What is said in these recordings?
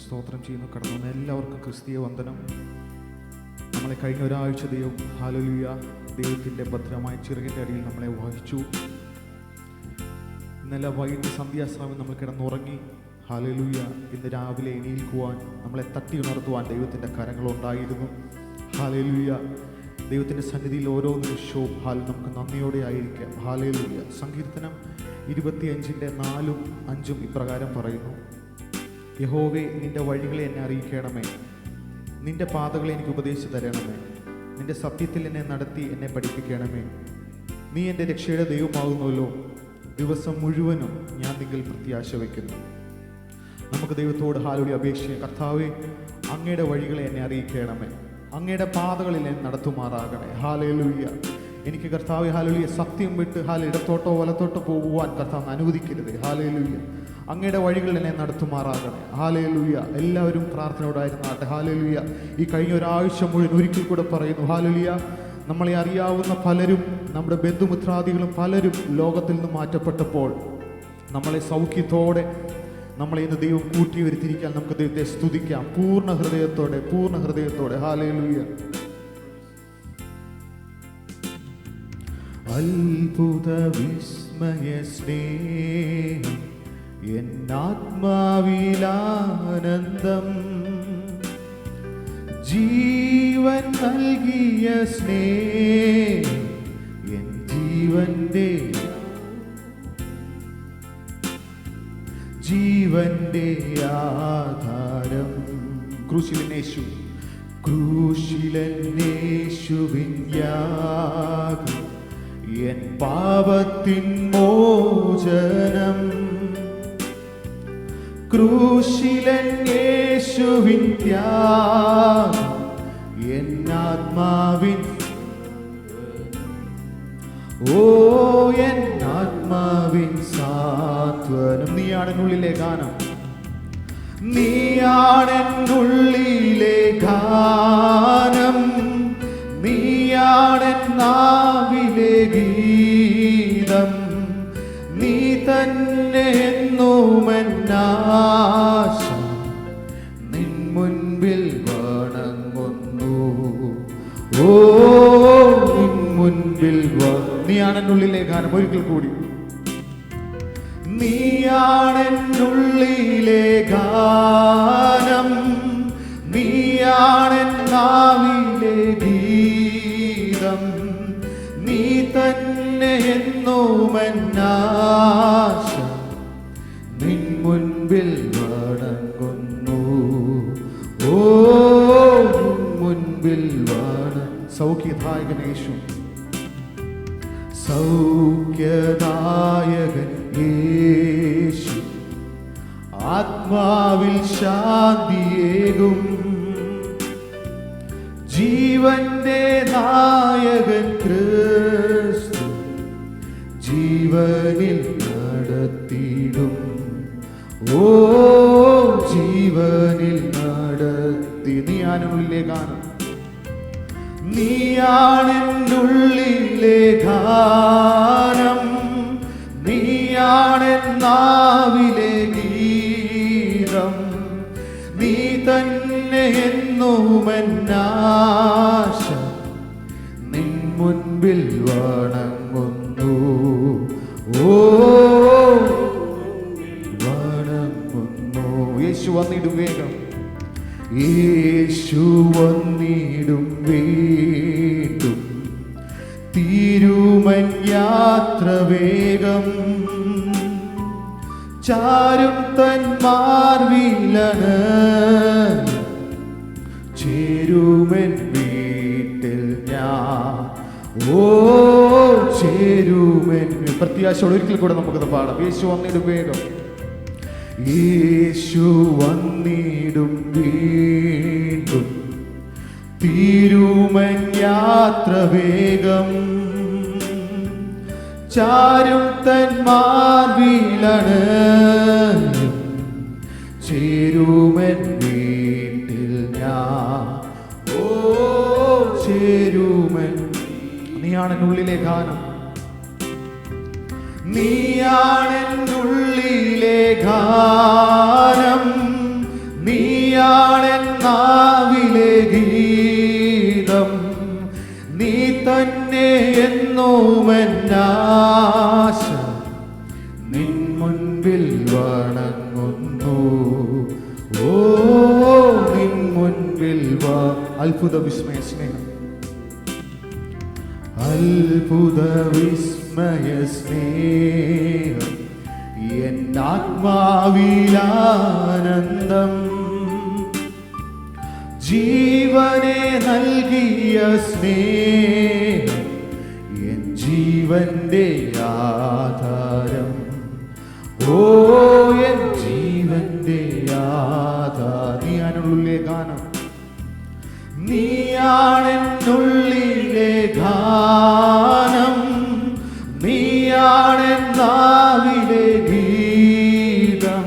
സ്തോത്രം ചെയ്യുന്നു. കടന്നു വന്ന എല്ലാവർക്കും ക്രിസ്തീയ വന്ദനം. നമ്മളെ കഴിഞ്ഞ ഒരാഴ്ച ദൈവം ഹല്ലേലൂയ ദൈവത്തിൻ്റെ ഭദ്രമായ ചിറകിൻ്റെ അടിയിൽ നമ്മളെ വഹിച്ചു. ഇന്നലെ വൈകിട്ട് സന്ധ്യാസമയം നമ്മൾ കിടന്നുറങ്ങി. ഹല്ലേലൂയ ഇന്ന് രാവിലെ എണീൽക്കുവാൻ നമ്മളെ തട്ടി ഉണർത്തുവാൻ ദൈവത്തിൻ്റെ കരങ്ങളുണ്ടായിരുന്നു. ഹല്ലേലൂയ ദൈവത്തിൻ്റെ സന്നിധിയിൽ ഓരോ നിമിഷവും നമുക്ക് നന്ദിയോടെ ആയിരിക്കാം. ഹല്ലേലൂയ. സങ്കീർത്തനം 25:4-5 ഇപ്രകാരം പറയുന്നു: യഹോവേ, നിന്റെ വഴികളെ എന്നെ അറിയിക്കണമേ, നിന്റെ പാതകളെ എനിക്ക് ഉപദേശിച്ചു തരണമേ, നിന്റെ സത്യത്തിൽ എന്നെ നടത്തി എന്നെ പഠിപ്പിക്കണമേ. നീ എൻ്റെ രക്ഷയുടെ ദൈവമാകുന്നുവല്ലോ, ദിവസം മുഴുവനും ഞാൻ നിങ്ങളിൽ പ്രത്യാശ വയ്ക്കുന്നു. നമുക്ക് ദൈവത്തോട് ഹല്ലേലൂയ അപേക്ഷിക്കാം. കർത്താവേ, അങ്ങയുടെ വഴികളെ എന്നെ അറിയിക്കണമേ, അങ്ങയുടെ പാതകളിൽ എന്നെ നടത്തുമാറാകണേ. ഹല്ലേലൂയ. എനിക്ക് കർത്താവേ ഹല്ലേലൂയ സത്യം വിട്ട് ഇടത്തോട്ടോ വലത്തോട്ടോ പോകുവാൻ കർത്താവ് അനുവദിക്കരുത്. ഹല്ലേലൂയ. അങ്ങയുടെ വഴികളിൽ എന്നെ നടത്തുമാറാകണേ. ഹല്ലേലൂയ. എല്ലാവരും പ്രാർത്ഥനയോടായിരുന്നാട്ടെ. ഹല്ലേലൂയ. ഈ കഴിഞ്ഞ ഒരാഴ്ച മുഴുവൻ ഒരിക്കൽ കൂടെ പറയുന്നു ഹല്ലേലൂയ, നമ്മളെ അറിയാവുന്ന പലരും, നമ്മുടെ ബന്ധുമിത്രാദികളും പലരും ലോകത്തിൽ നിന്ന് മാറ്റപ്പെട്ടപ്പോൾ നമ്മളെ സൗഖ്യത്തോടെ നമ്മളെ ഇന്ന് ദൈവം കൂട്ടി വരുത്തിയിരിക്കാൻ നമുക്ക് ദൈവത്തെ സ്തുതിക്കാം പൂർണ്ണ ഹൃദയത്തോടെ. ഹല്ലേലൂയ. അത്ഭുത വിസ്മയ സ്നേഹം എന്നാത്മാവിലാനന്ദം, ജീവൻ നൽകിയ സ്നേഹം എൻ ജീവന്റെ ആധാരം. ക്രൂശിലന്നേശുവിൻ യാഗം എൻ പാപത്തിൻ മോചനം. ക്രൂശിലന്നേശുവിൻ ത്യാഗം എൻ ആത്മാവിൻ എൻ ആത്മാവിൻ സാന്ത്വനം. നീയാണെന്നുള്ളിലെ ഗാനം, നീയാണെന്നുള്ളിലെ ഗാനം, നീയാണെന്നാവിലെ ഗീതം, നീ തന്നെ എന്നുമെന്നാശ നിൻ മുൻപിൽ വണങ്ങുന്നു. ഓ നിൻ മുൻപിൽ നീയാണെന്നുള്ളിലെ ഗാനം. ഒരിക്കൽ കൂടി, നീയാണെന്നുള്ളിലെ ഗാനം, നീയാണെന്നാവിലെ ഗീതം, നീ തന്നെ എന്നുമെന്നാശ നിൻ മുൻപിൽ വണങ്ങുന്നു. ഓ നിൻ മുൻപിൽ സൗഖ്യദായകനേശു, സൗഖ്യദായകൻ യേശു, ആത്മാവിൽ ശാന്തിയേകും, ജീവന്റെ നായകൻ ക്രിസ്തു, ജീവനിൽ നടത്തിയിടും. ഓ ജീവനിൽ നടത്തി. നീയാണെന്നുള്ളിലെ ഗാനം, നീയാണെന്നുള്ളിലെ ഗാനം, നീയാണെന്നാവിലെ ഗീതം, നീ തന്നെ എന്നുമെന്നാശ നിൻ മുൻപിൽ വണങ്ങുന്നു. ഓ വണങ്ങുന്നു. യേശു വന്നിടും വേഗം, യേശു വന്നിടും വീണ്ടും, തീരുമൻ യാത്ര വേഗം, ചാരും തൻ മാർവിലാണ്, ചേരുമൻ വീട്ടിൽ ഞാൻ. ഓ ചേരുമൻ. പ്രത്യാശയോടെ ഒരിക്കൽ കൂടെ നമുക്കത് പാടാം. യേശു വന്നിടും വേഗം, യേശു വന്നിടും വീണ്ടും, തീരുമൻ യാത്ര വേഗം, ചാരും തൻ മാർവിലാണ്, ചേരുമൻ വീട്ടിൽ ഞാൻ. ഓ ചേരുമൻ. നീയാണെന്നുള്ളിലെ ഗാനം, നീയാണെന്നുള്ളിലെ ഗാനം, നീ നീയാണെന്നാവിലെ ഗീതം, നീ തന്നെ എന്നുമെന്നാശ. നിൻ മുൻപിൽ വണങ്ങുന്നു, ഓ നിൻ മുൻപിൽ അത്ഭുത വിസ്മയ സ്നേഹം, അത്ഭുത വിസ്മയ സ്നേഹം, എന്നാത്മാവിലാനന്ദം. ജീവനെ നൽകിയ സ്നേഹം, എൻ ജീവന്റെ ആധാരം. ഓ എൻ ജീവന്റെ ആധാരം. നീയാണുള്ളിലെ ഗാനം, നീയാണെന്നുള്ളിലെ ഗാനം, നീയാണെന്നാവിലെ ഗീതം,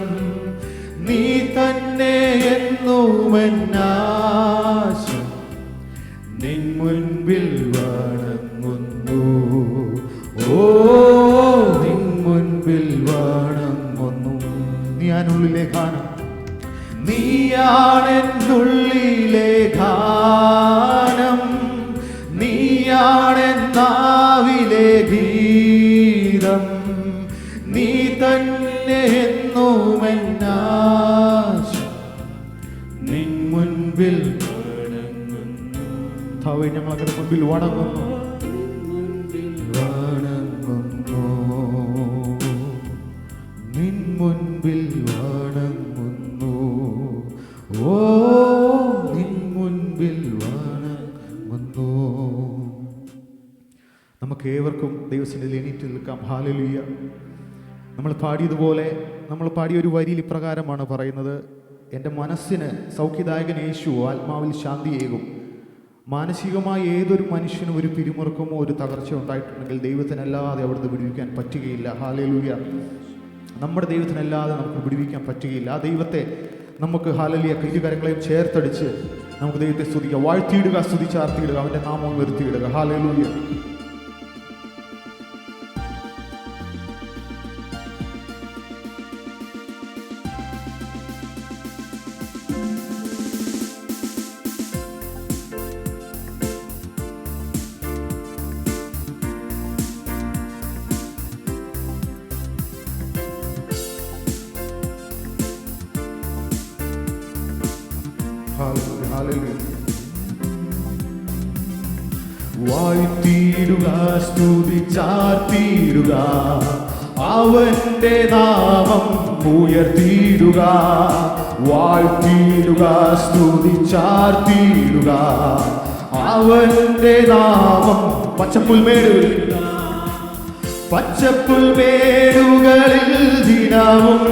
നീ തന്നെ എന്നുമെന്നാശ. നിൻ മുൻപിൽ വണങ്ങുന്നു, ഓ നിൻ മുൻപിൽ വണങ്ങുന്നു. നീയാണുള്ളിലെ ഗാനം, നീയാണെന്നുള്ളിലെ ഗാനം, നീയാണെന്നാവിലെ ഗീതം, നീ തന്നെ എന്നുമെന്നാശ. നിൻ മുൻപിൽ വണങ്ങുന്നു, ഞങ്ങളങ്ങനെ മുൻപിൽ വണങ്ങുന്നു, വണങ്ങുന്നു, നിൻ മുൻപിൽ വണങ്ങുന്നു, ഓ നിൻ മുൻപിൽ വണങ്ങുന്നു. നമുക്ക് ഏവർക്കും ദൈവസന്നിധിയിൽ എണീറ്റ് നിൽക്കാം. ഹല്ലേലൂയ. നമ്മൾ പാടിയതുപോലെ, നമ്മൾ പാടിയ ഒരു വരിയിൽ ഇപ്രകാരമാണ് പറയുന്നത്: എൻ്റെ മനസ്സിന് സൗഖ്യദായകൻ യേശു ആത്മാവിൽ ശാന്തിയേകും. മാനസികമായി ഏതൊരു മനുഷ്യനും ഒരു പിരിമുറുക്കമോ ഒരു തകർച്ച ഉണ്ടായിട്ടുണ്ടെങ്കിൽ ദൈവത്തിനല്ലാതെ അവിടുന്ന് വിടുവിക്കാൻ പറ്റുകയില്ല. ഹല്ലേലൂയ. നമ്മുടെ ദൈവത്തിനല്ലാതെ നമുക്ക് വിടുവിക്കാൻ പറ്റുകയില്ല. ആ ദൈവത്തെ നമുക്ക് ഹല്ലേലൂയ ഇരുകരങ്ങളെയും ചേർത്തടിച്ച് നമുക്ക് ദൈവത്തെ സ്തുതിക്കുക, വാഴ്ത്തിയിടുക, സ്തുതിച്ചാർത്തിയിടുക, അവൻ്റെ നാമം ഉയർത്തിയിടുക. ഹല്ലേലൂയ. വാഴ്ത്തിയിടുക, സ്തുതിച്ചാർത്തിയിടുക, അവന്റെ നാമം ഉയർത്തിയിടുക. വാഴ്ത്തിയിടുക, സ്തുതിച്ചാർത്തിയിടുക, അവന്റെ നാമം. പച്ചപ്പുൽമേടുകളിൽ ദിനവും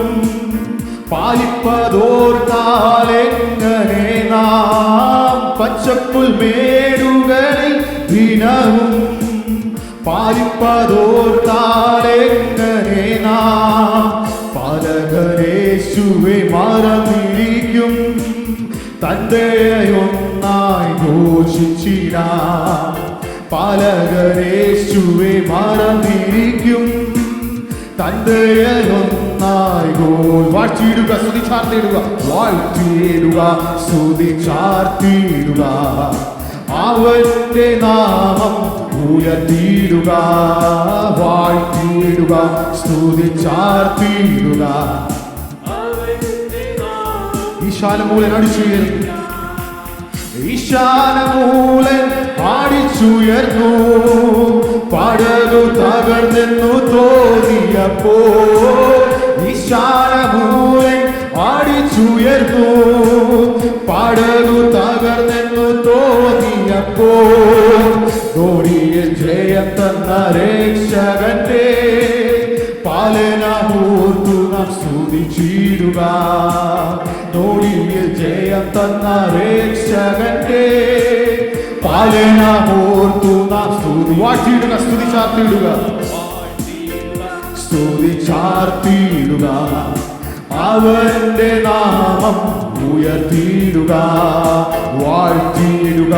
പാലിപ്പതോർത്താലെങ്ങനെ നാം. പച്ചപ്പുൽമേടുകളിൽ ദിനവും പാലിപ്പതോർത്താലെങ്ങനെ നാം. പലകരേശുവെ മറന്നിരിക്കും, തന്റെയൊന്നായി ഘോഷിച്ചിടാം. പലകരേശുവെ മറന്നിരിക്കും, തന്റെയൊന്നായി വാഴ്ത്തിയിടുക, സ്തുതിച്ചാർത്തിയിടുക, വാഴ്ത്തിയിടുക, സ്തുതിച്ചാർത്തിയിടുക, അവന്റെ നാമം ഉയർത്തിയിടുക. വാഴ്ത്തിയിടുക, സ്തുതിച്ചാർത്തിയിടുക. ഈശാനമൂലൻ അടിച്ചുയർന്നു, ഈശാനമൂലൻ അടിച്ചുയർന്നു. പടകു തകർന്നെന്നു തോന്നിയപ്പോ ഈശാനമൂലൻ അടിച്ചുയർന്നു. പടകു തകർന്നെന്നു തോന്നിയപ്പോ തോണിയിൽ ജയം തന്ന രക്ഷകന്റെ പാലനമൂർത്തു നാം സ്തുതിച്ചിടുക. തോണിയിൽ ജയം തന്ന രക്ഷകന്റെ പാലനമൂർത്തു നാം വാഴ്ത്തിയിടുക, സ്തുതിച്ചാർത്തിയിടുക, സ്തുതിച്ചാർത്തിയിടുക, അവന്റെ നാമം ഉയർത്തിയിടുക. വാഴ്ത്തിയിടുക,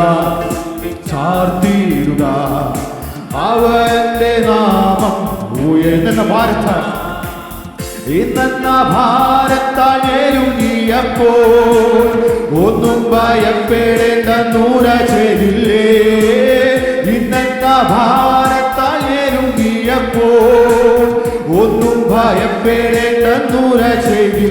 ചാർത്തിയിടുക, അവന്റെ നാമം ഉയർന്ന ഭാരത. ഇന്ന ഭാരത്താൽ ഞെരുങ്ങിയ ഞെരുങ്ങിയപ്പോൾ ഒന്നും ഭയപ്പെടേണ്ട നൂര ചെയ്തില്ലേ. ഇന്നെന്ന ഭാരത്താൽ ഞെരുങ്ങിയപ്പോൾ ഒന്നും ഭയപ്പെടേണ്ട നൂര ചെയ്തി.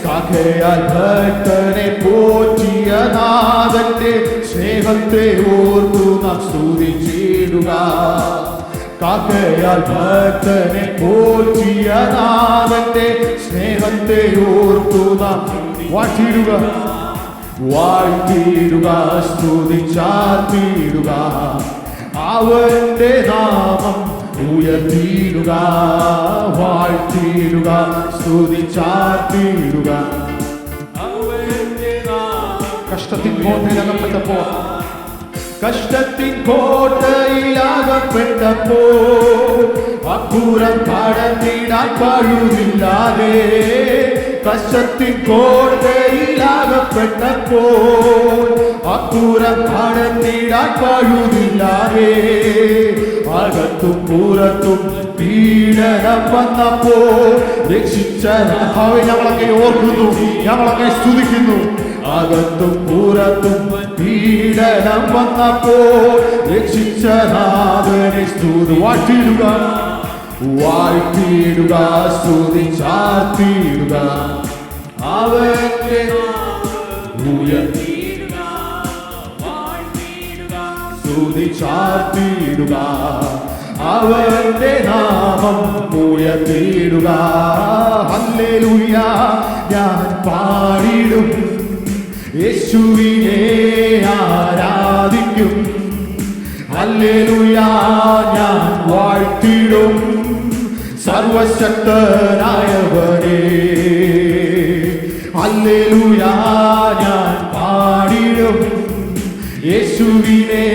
കാക്കയാൽ ഭക്തനെ പോറ്റിയ നാഥന്റെ സ്നേഹത്തെ ഓർത്തു നാം സ്തുതിച്ചിടുക. കാക്കയാൽ ഭക്തനെ പോറ്റിയ നാഥന്റെ സ്നേഹത്തെ ഓർത്തു നാം വാഴ്ത്തിയിടുക. സ്തുതിച്ചാർത്തിയിടുക. അവന്റെ നാമം ഉയർത്തിയിടുക. വാഴ്ത്തിയിടുക, സ്തുതിച്ചാർത്തിയിടുക. കഷ്ടത്തിൻ കോട്ടയിലകപ്പെട്ടപ്പോ അപ്പുറം കടന്നിടാൻ കഴിവില്ലാതെ. കഷ്ടത്തിൻ കോട്ടയിലകപ്പെട്ടപ്പോൾ അപ്പുറം കടന്നിടാൻ കഴിവില്ലാതെ. അകത്തും പുറത്തും പീഡനം വന്നപ്പോ രക്ഷിച്ച ഞങ്ങളൊക്കെ ഓർക്കുന്നു, ഞങ്ങളൊക്കെ സ്തുതിക്കുന്നു. അകത്തും പുറത്തും പീഡനം വന്നപ്പോ രക്ഷിച്ച നാഥനെ സ്തുതി. വാഴ്ത്തിയിടുക, സ്തുതിച്ചാർത്തിയിടുക. അവന്റെ സ്തുതിച്ചാർത്തിയിടുക. അവന്റെ നാമം ഉയർത്തിയിടുക. ഹല്ലേലൂയ ഞാൻ പാടിടും, യേശുവിനെ ആരാധിക്കും. ഹല്ലേലൂയ ഞാൻ വാഴ്ത്തിടും, സർവശക്തനായവനെ. ഹല്ലേലൂയ ഞാൻ പാടിടും, യേശുവിനെ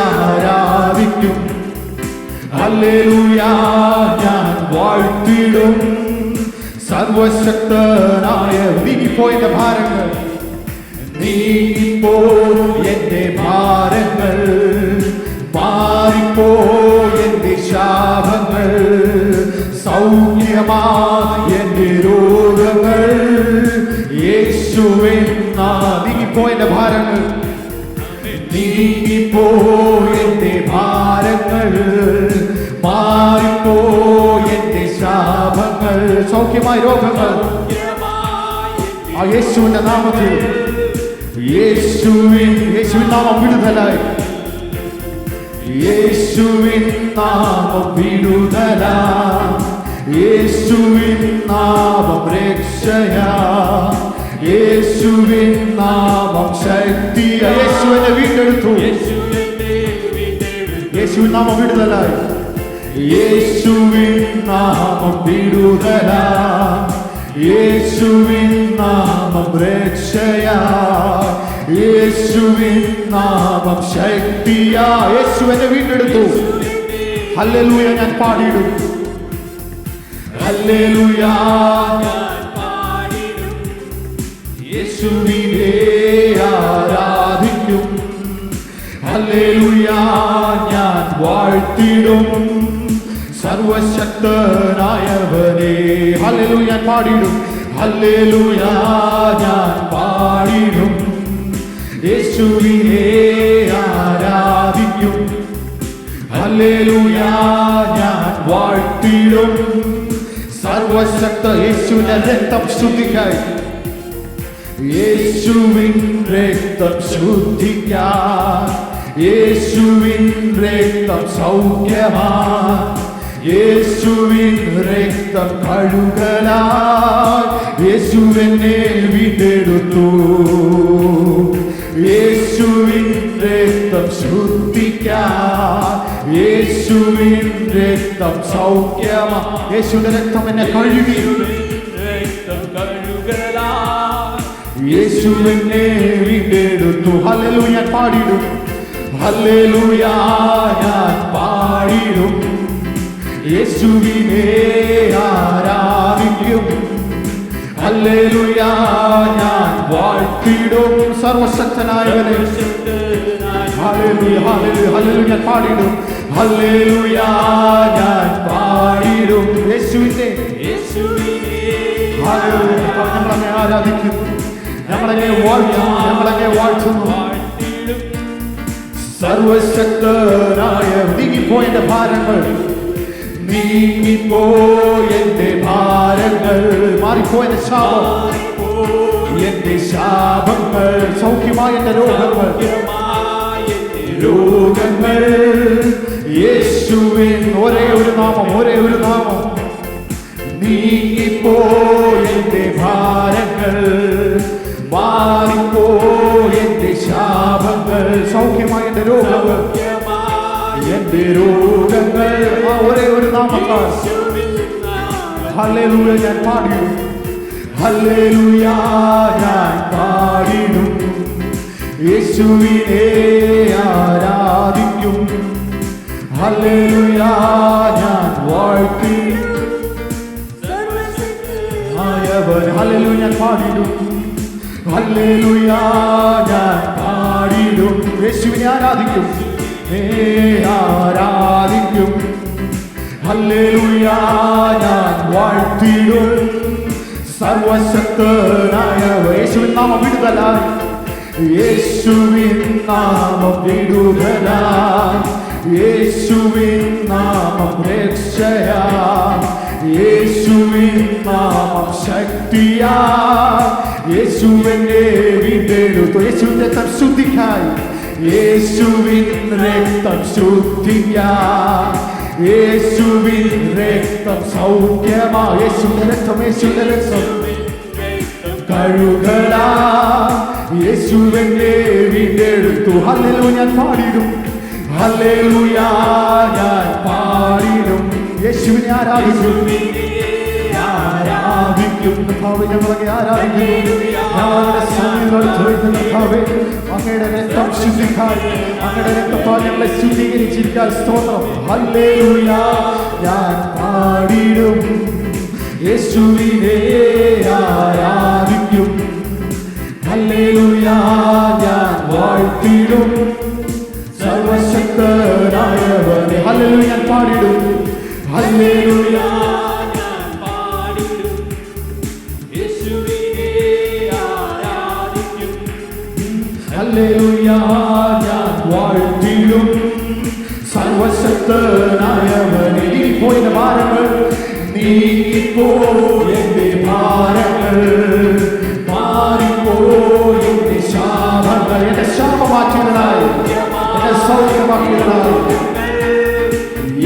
ആരാധിക്കും. ഹല്ലേലൂയ ഞാൻ വാഴ്ത്തിടും, സർവശക്തനായ. നീങ്ങിപ്പോയെന്റെ ഭാരങ്ങൾ, നീങ്ങിപ്പോ എന്റെ ഭാരങ്ങൾ, മാറിപ്പോ എന്റെ ശാപങ്ങൾ, സൗഖ്യമായി എന്റെ രോഗങ്ങൾ. യേശുവേ നീങ്ങിപ്പോ എന്റെ ഭാരങ്ങൾ, നീങ്ങിപ്പോ എന്റെ ഭാരങ്ങൾ, മാറിപ്പോ എന്റെ ശാപങ്ങൾ, സൗഖ്യമായ രോഗങ്ങൾ. ആ യേശുവിന്റെ നാമത്തിൽ, യേശുവിൻ നാമം വിടുതലായി. യേശുവിൻ നാമം വിടുതലായി. യേശുവിൻ നാമം രക്ഷയാ. യേശുവിൻ നാമം ശക്തിയ. യേശുവിനെ വീണ്ടെടുത്തു. യേശുവിൻ നാമം വിടുതലായി. യേശുവിൻ നാമം വിടുതലായി. യേശുവിൻ നാമം രക്ഷയാ. യേശുവിൻ നാമം ശക്തിയാ. യേശുവിനെ വീണ്ടെടുത്തു. ഹല്ലേലൂയ ഞാൻ പാടിയിടും. ഹല്ലേലൂയ യേശുവിനെ ആരാധിക്കും. ഹല്ലേലൂയ ഞാൻ വാഴ്ത്തിടും, സർവശക്തനായവനെ. ഹല്ലേലൂയ ഞാൻ പാടിയിടും. ഹല്ലേലൂയ ഞാൻ പാടിയിടും, യേശുവിനെ ആരാധിക്കും. ഹല്ലേലൂയ ഞാൻ വാഴ്ത്തിടും, സർവശക്ത. യേശുവിന്റെ രക്തം ശുദ്ധിക്കായി. യേശുവിൻ രക്തം ശുദ്ധിക്കാൻ. യേശുവിൻ രക്തം സൗഖ്യമായി. യേശുവിൻ രക്തം കഴുകലായി. യേശുവിനെ വീണ്ടെടുത്തു. യേശുവിൻ രക്തം ശുദ്ധിക്കാൻ. യേശുവിൻ രക്തം സൗഖ്യമായി. യേശുവിന്റെ രക്തം എന്നെ കഴുകി. യേശുവിനെ വീണ്ടെടുത്തു. ഹല്ലേലൂയ ഞാൻ പാടിടും. ഹല്ലേലൂയ ഞാൻ പാടിടും, യേശുവിനെ ആരാധിക്കും. ഹല്ലേലൂയ ഞാൻ വാഴ്ത്തിടും, സർവശക്തനായവനെ. ഹല്ലേലൂയ ഹല്ലേലൂയ ഹല്ലേലൂയ ഞാൻ പാടിടും. ഹല്ലേലൂയ ഞാൻ പാടിടും, യേശുവിനെ. ഞങ്ങളങ്ങെ ആരാധിക്കുന്നു, ഞങ്ങളങ്ങെ വാഴ്ത്തുന്നു, ഞങ്ങളങ്ങെ വാഴ്ത്തുന്നു. സർവശക്തനായ നീങ്ങിപ്പോയെന്റെ ഭാരങ്ങൾ, നീങ്ങിപ്പോയെന്റെ ഭാരങ്ങൾ, മാറിപ്പോയെന്റെ ശാപം, എന്റെ ശാപങ്ങൾ, സൗഖ്യമായ എന്റെ രോഗങ്ങൾ, രോഗങ്ങൾ യേശുവിൻ ഒരേ ഒരു നാമം, ഒരേ ഒരു നാമം. നീങ്ങിപ്പോയെന്റെ ഭാരങ്ങൾ, മാറിപ്പോയെന്റെ ശാപങ്ങൾ, സൗഖ്യമായ എന്റെ രോഗങ്ങൾ, എന്റെ രോഗങ്ങൾ, ആ ഒരേ ഒരു നാമത്താൽ ഹല്ലേലൂയ ഞാൻ പാടിയും, ഹല്ലേലൂയ ഞാൻ പാടിടും, യേശുവിനെ ആരാധിക്കും, ഹല്ലേലൂയ ഞാൻ വാഴ്ത്തിടും, ഹല്ലേലൂയ ഞാൻ പാടിടും, ഹല്ലേലൂയ ഞാൻ പാടിടും, യേശുവിനെ ആരാധിക്കും, ആരാധിക്കും, ഹല്ലേലൂയ ഞാൻ വാഴ്ത്തിടും, സർവശക്തനായ യേശുവിൻ നാമം വിടുതലായി, യേശുവിൻ നാമം വിടുതലായി, യേശുവിൻ നാമം രക്ഷയാ, യേശുവിൻ നാമം ശക്തിയാ, യേശുവിനെ വീണ്ടെടുത്തു, യേശുവിൻ രക്തം ശുദ്ധിക്കായി, യേശുവിൻ രക്തം ശുദ്ധിക്കാ, യേശുവിൻ രക്തം സൗഖ്യമാ, യേശുവിന്റെ രക്തം, യേശുവിന്റെ രക്തം കഴുകലാ, യേശുവിനെ വീണ്ടെടുത്തു, ഹല്ലേലൂയ ഞാൻ പാടിടും, ഹല്ലേലൂയ ഞാൻ പാടിടും, യേശുവിനെ ആരാധിക്കും, ആരാധിക്കും, ഞങ്ങളെ ആരാധിക്കുന്നു, ഞങ്ങളുടെ സമയത്ത് അങ്ങയുടെ രക്തം ശുദ്ധിക്കാൻ, അങ്ങയുടെ രക്തത്താൽ ഞങ്ങളെ ശുദ്ധീകരിച്ചിരിക്കാൻ സ്തോത്രം, ഹല്ലേലൂയ ഞാൻ പാടിടും, യേശുവിനെ ആരാധിക്കും, ഹല്ലേലൂയ ഞാൻ വാഴ്ത്തിടും, സർവശക്തനായവനെ, ഹല്ലേലൂയ ഞാൻ പാടിടും, ഹല്ലേലൂയ ഞാൻ പാടിടും, യേശുവിനെ ആരാധിക്കും, ഹല്ലേലൂയ ഞാൻ വാഴ്ത്തിടും, സർവശക്തനായവനെ. നീങ്ങിപ്പോയെന്റെ ഭാരങ്ങൾ, നീങ്ങിപ്പോയെന്റെ ഭാരങ്ങൾ, മാറിപ്പോയെന്റെ ശാപങ്ങൾ, എന്റെ ശാപമാക്കിയതായി, എന്റെ സൗഖ്യമാക്കിയതായി,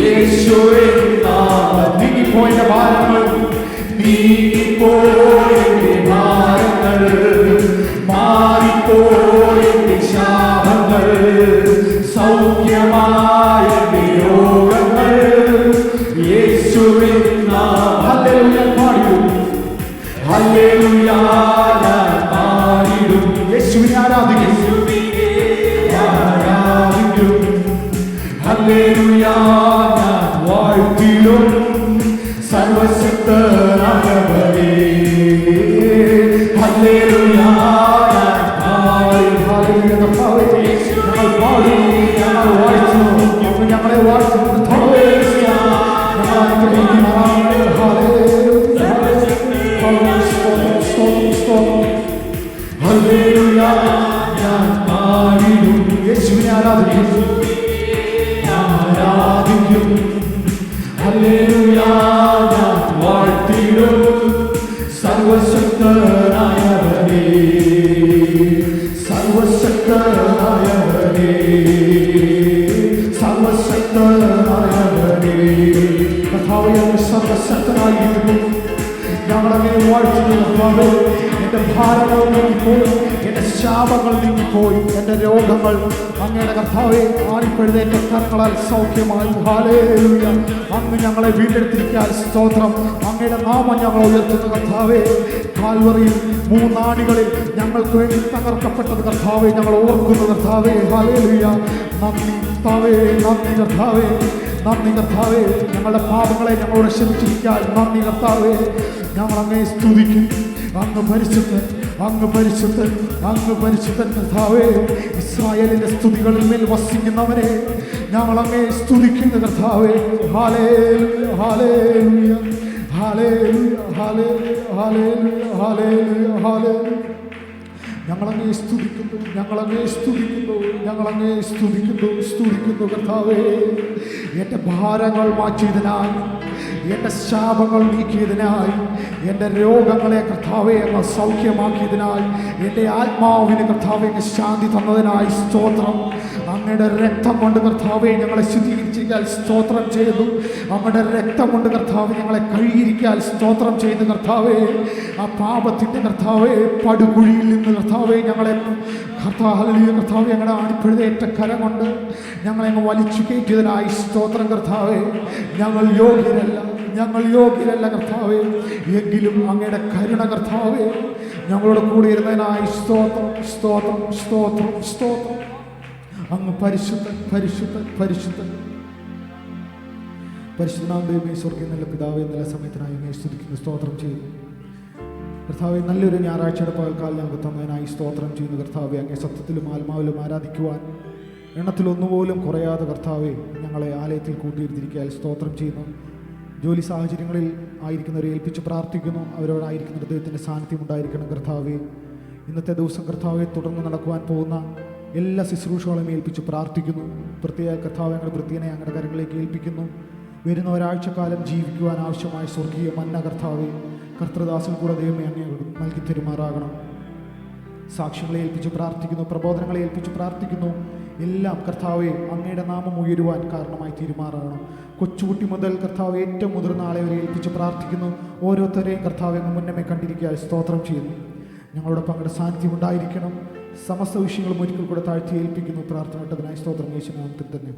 യേശുവിൻ നാമം. നീങ്ങിപ്പോയെന്റെ ഭാരങ്ങൾ, നീങ്ങിപ്പോയെന്റെ ഭാരങ്ങൾ, മാറിപ്പോയെന്റെ ശാപങ്ങൾ, സൗഖ്യമായ രോഗങ്ങൾ, യേശുവിൻ നാമം. ഹല്ലേലൂയ പാടിടും, ഹല്ലേലൂയ ഞാൻ പാടിടും, യേശുവിനെ ആരാധിക്കും, ആരാധിക്കും, ഹല്ലേലൂയ ഞാൻ വാഴ്ത്തിടും, സർവശക്തനായവനെ, ഹല്ലേലൂയ ഞാൻ പാടും, ഹല്ലേലൂയ ഞങ്ങൾ പാടും, ഞങ്ങൾ വാഴ്ത്തുന്നു, ഞങ്ങളെ വാഴ്ത്തുന്നു, ഹല്ലേലൂയ ഞാൻ പാടിടും, യേശുവിനെ ആരാധിക്കും, ആരാധിക്കും, ഹല്ലേലൂയ ഞാൻ വാഴ്ത്തിടും, സർവശക്തനായവനെ, സർവശക്തനായവനെ, സർവശക്തനായവനെ. കർത്താവേ അങ്ങ് സർവശക്തനായിരിക്കുന്നു, ഞങ്ങളങ്ങനെ വാഴ്ത്തുന്നു കർത്താവേ. എന്റെ ഭാരങ്ങൾ നീങ്ങിപ്പോയി, എന്റെ ശാപങ്ങൾ നീങ്ങിപ്പോയി, എന്റെ രോഗങ്ങൾ അങ്ങയുടെ കർത്താവേ ആണിപ്പഴുതേറ്റ കരങ്ങളാൽ സൗഖ്യമായി. ഹല്ലേലൂയ. അങ്ങ് ഞങ്ങളെ വീണ്ടെടുത്തിരിക്കാൻ സ്തോത്രം. അങ്ങയുടെ നാമം ഞങ്ങൾ ഉയർത്തുന്നു കർത്താവേ. കാൽവറിയിൽ മൂന്നാണികളിൽ ഞങ്ങൾക്ക് വേണ്ടി തകർക്കപ്പെട്ടത് കർത്താവേ ഞങ്ങൾ ഓർക്കുന്നു കർത്താവേ. ഹല്ലേലൂയ. നന്ദി കർത്താവേ, നന്ദി കർത്താവേ, നന്ദി കർത്താവേ. ഞങ്ങളുടെ പാപങ്ങളെ ഞങ്ങളോട് ക്ഷമിച്ചിരിക്കാൻ നന്ദി കർത്താവേ. ഞങ്ങൾ അങ്ങയെ സ്തുതിക്കും. അങ്ങ് പരിശുദ്ധൻ, അങ്ങ് പരിശുദ്ധൻ, അങ്ങ് പരിശുദ്ധൻ കർത്താവേ. ഇസ്രായേലിന്റെ സ്തുതികളിൽ മേൽ വസിക്കുന്നവനെ ഞങ്ങൾ അങ്ങയെ സ്തുതിക്കുന്നു കർത്താവേ. ഹല്ലേലൂയ, ഹല്ലേലൂയ, ഹല്ലേലൂയ, ഹല്ലേലൂയ, ഹല്ലേലൂയ, ഹല്ലേലൂയ, ഹല്ലേലൂയ. ഞങ്ങളങ്ങേ സ്തുതിക്കുന്നു, ഞങ്ങളങ്ങേ സ്തുതിക്കുന്നു, ഞങ്ങളങ്ങേ സ്തുതിക്കുന്നു, സ്തുതിക്കുന്നു കർത്താവേ. എൻ്റെ ഭാരങ്ങൾ മാറ്റിയതിനായി, എൻ്റെ ശാപങ്ങൾ നീക്കിയതിനായി, എൻ്റെ രോഗങ്ങളെ കർത്താവെ അങ്ങ് സൗഖ്യമാക്കിയതിനായി, എൻ്റെ ആത്മാവിന് കർത്താവെ അങ്ങ് ശാന്തി തന്നതിനായി സ്തോത്രം. അങ്ങയുടെ രക്തം കൊണ്ട് കർത്താവെ ഞങ്ങളെ ശുദ്ധീകരിച്ചിരിക്കാൻ സ്തോത്രം ചെയ്തു. അങ്ങയുടെ രക്തം കൊണ്ട് കർത്താവ് ഞങ്ങളെ കഴുകിയിരിക്കാൻ സ്തോത്രം ചെയ്തു കർത്താവെ. ആ പാപത്തിൻ്റെ കർത്താവെ പടുകുഴിയിൽ നിന്ന് കർത്താവെ ഞങ്ങളെ കർത്താവെ ഞങ്ങളുടെ അണിപ്പിഴുതേറ്റ കരം കൊണ്ട് ഞങ്ങളെ അങ്ങ് വലിച്ചു കയറ്റിയതിനായി സ്തോത്രം കർത്താവെ. ഞങ്ങൾ യോഗ്യരല്ല കർത്താവെ, എങ്കിലും അങ്ങയുടെ കരുണ കർത്താവെ ഞങ്ങളോട് കൂടി ഇരുന്നതിനായി സ്തോത്രം, സ്തോത്രം, സ്തോത്രം, സ്തോത്രം. അങ്ങ് പരിശുദ്ധൻ, പരിശുദ്ധൻ, പരിശുദ്ധൻ. പരിശുദ്ധനാം ദൈവമേ, സ്വർഗ്ഗീയ നല്ല പിതാവേ, നല്ല സമയത്തിനായി അങ്ങേ സ്തുതിക്കുന്നു, സ്തോത്രം ചെയ്യുന്നു കർത്താവെ. നല്ലൊരു ഞായറാഴ്ചയുടെ പകൽക്കാലം ഞങ്ങൾക്ക് തന്നതിനായി സ്തോത്രം ചെയ്യുന്നു കർത്താവെ. അങ്ങേ സത്യത്തിലും ആത്മാവിലും ആരാധിക്കുവാൻ എണ്ണത്തിലൊന്നുപോലും കുറയാതെ കർത്താവെ ഞങ്ങളെ ആലയത്തിൽ കൂട്ടിയിരുത്തിരിക്കാൻ സ്തോത്രം ചെയ്യുന്നു. ജോലി സാഹചര്യങ്ങളിൽ ആയിരിക്കുന്നവരെ ഏൽപ്പിച്ച് പ്രാർത്ഥിക്കുന്നു. അവരോടായിരിക്കുന്ന ദൈവത്തിൻ്റെ സാന്നിധ്യം ഉണ്ടായിരിക്കണം കർത്താവെ. ഇന്നത്തെ ദിവസം കർത്താവെ തുടർന്ന് നടക്കുവാൻ പോകുന്ന എല്ലാ ശുശ്രൂഷകളും ഏൽപ്പിച്ച് പ്രാർത്ഥിക്കുന്നു. പ്രത്യേക കർത്താവ് ഞങ്ങളുടെ വൃത്തിയെ ഞങ്ങളുടെ കരങ്ങളിലേക്ക് ഏൽപ്പിക്കുന്നു. വരുന്ന ഒരാഴ്ചക്കാലം ജീവിക്കുവാൻ ആവശ്യമായ സ്വർഗീയ മന്ന കർത്താവെ കർത്തൃദാസൻ കൂടെ ദൈവമേ അങ്ങേ നൽകി തെരുമാറാകണം. സാക്ഷ്യങ്ങളെ ഏൽപ്പിച്ച് പ്രാർത്ഥിക്കുന്നു, പ്രബോധനങ്ങളെ ഏൽപ്പിച്ച് പ്രാർത്ഥിക്കുന്നു. എല്ലാം കർത്താവെ അങ്ങയുടെ നാമം ഉയരുവാൻ കാരണമായി തീരുമാറാകണം. കൊച്ചുകുട്ടി മുതൽ കർത്താവ് ഏറ്റവും മുതിർന്ന ആളെ വരെ ഏൽപ്പിച്ച് പ്രാർത്ഥിക്കുന്നു. ഓരോരുത്തരെയും കർത്താവ് അങ്ങ് മുന്നമേ കണ്ടിരിക്കാൻ സ്തോത്രം ചെയ്യുന്നു. ഞങ്ങളോടൊപ്പം അങ്ങയുടെ സാന്നിധ്യം ഉണ്ടായിരിക്കണം. സമസ്ത വിഷയങ്ങളും ഒരിക്കൽ കൂടെ താഴ്ത്തി ഏൽപ്പിക്കുന്നു. പ്രാർത്ഥന ഇട്ടതിനായി സ്തോത്രം യേശുനാമത്തിൽ തന്നെ.